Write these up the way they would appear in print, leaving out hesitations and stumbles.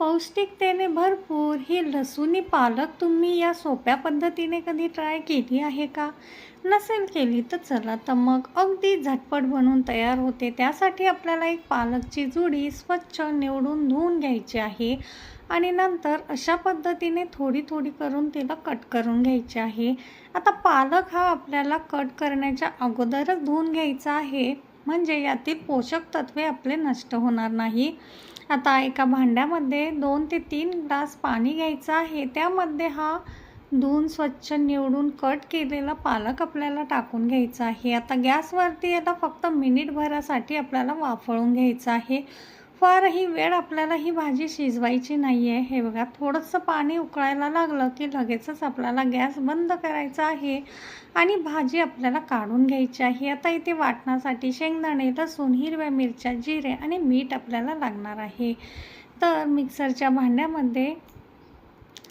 पौष्टिकतेने भरपूर ही लसूणी पालक तुम्ही या सोप्या पद्धतीने कधी ट्राय केली आहे का? नसेल केली तर चला तर मग अगदी झटपट बनवून तयार होते. त्यासाठी आपल्याला एक पालकची जुडी स्वच्छ निवडून धुवून घ्यायची आहे आणि नंतर अशा पद्धतीने थोडी थोडी करून तिला कट करून घ्यायची आहे. आता पालक हा आपल्याला कट करण्याच्या अगोदरच धुवून घ्यायचा आहे, म्हणजे यातील पोषक तत्वे आपले नष्ट होणार नाही. आता एका भांड्यामध्ये 2 ते 3 ग्लास पाणी घ्यायचं आहे. त्यामध्ये हा धुवून स्वच्छ निवडून कट केलेला पालक आपल्याला टाकून घ्यायचा आहे. आता गॅसवरती याला फक्त मिनिटभरासाठी आपल्याला वाफळून घ्यायचं आहे. फारही वेळ आपल्याला ही भाजी शिजवायची नाही आहे. हे बघा, थोडंसं पाणी उकळायला लागलं की लगेचच आपल्याला गॅस बंद करायचा आहे आणि भाजी आपल्याला काढून घ्यायची आहे. आता इथे वाटण्यासाठी शेंगदाणे, लसूण, हिरव्या मिरच्या, जिरे आणि मीठ आपल्याला लागणार आहे. तर मिक्सरच्या भांड्यामध्ये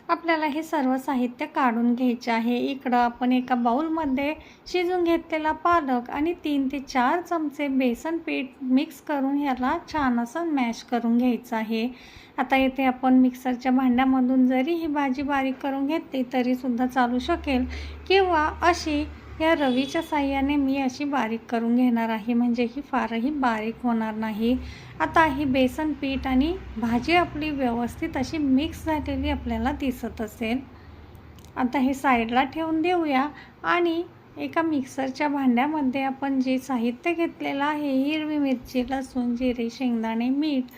आपल्याला हे सर्व साहित्य काढून घ्यायचे आहे. इकडं आपण एका बाउलमध्ये शिजून घेतलेला पालक आणि 3 ते 4 चमचे बेसन पीठ मिक्स करून ह्याला छान असं मॅश करून घ्यायचं आहे. आता इथे आपण मिक्सरच्या भांड्यामधून जरी ही भाजी बारीक करून घेतली तरीसुद्धा चालू शकेल, किंवा अशी या रवीच्या साहाय्याने मी अशी बारीक करून घेणार आहे, म्हणजे ही फारही बारीक होणार नाही. आता ही बेसन पीठ आणि भाजी आपली व्यवस्थित अशी मिक्स झालेली आपल्याला दिसत असेल. आता हे साईडला ठेवून देऊया आणि एका मिक्सरच्या भांड्यामध्ये आपण जे साहित्य घेतलेलं आहे, हिरवी मिरची, लसूण, जिरे, शेंगदाणे, मीठ,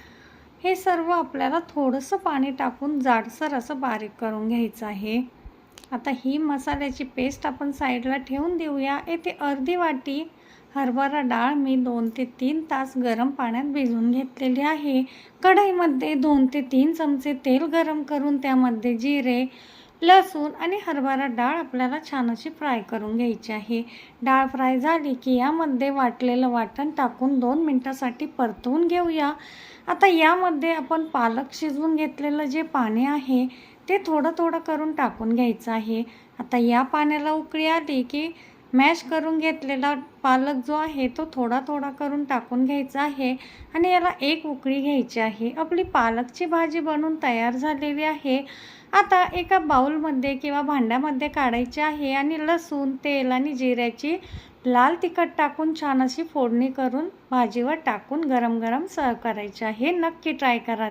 हे सर्व आपल्याला थोडंसं पाणी टाकून जाडसर असं बारीक करून घ्यायचं आहे. आता ही मसाल्याची पेस्ट आपण साईडला ठेवून देऊया. येथे अर्धी वाटी हरभरा डाळ मी 2 ते 3 तास गरम पाण्यात भिजवून घेतलेली आहे. कढईमध्ये 2 ते 3 चमचे तेल गरम करून त्यामध्ये जिरे, लसूण आणि हरभरा डाळ आपल्याला छान अशी फ्राय करून घ्यायची आहे. डाळ फ्राय झाली की यामध्ये वाटलेलं वाटण टाकून 2 मिनटासाठी परतवून घेऊया. आता यामध्ये आपण पालक शिजवून घेतलेलं जे पाणी आहे ते थोडं थोडं करून टाकून घ्यायचं आहे. आता या पाण्याला उकळी आली की मॅश करून घेतलेला पालक जो आहे तो थोडा थोडा करून टाकून घ्यायचा आहे आणि याला एक उकळी घ्यायची आहे. आपली पालकची भाजी बनवून तयार झालेली आहे. आता एका बाउलमध्ये किंवा भांड्यामध्ये काढायची आहे आणि लसूण, तेल आणि जिऱ्याची लाल तिखट टाकून छान अशी फोडणी करून भाजीवर टाकून गरम गरम सर्व करायची आहे. नक्की ट्राय करा.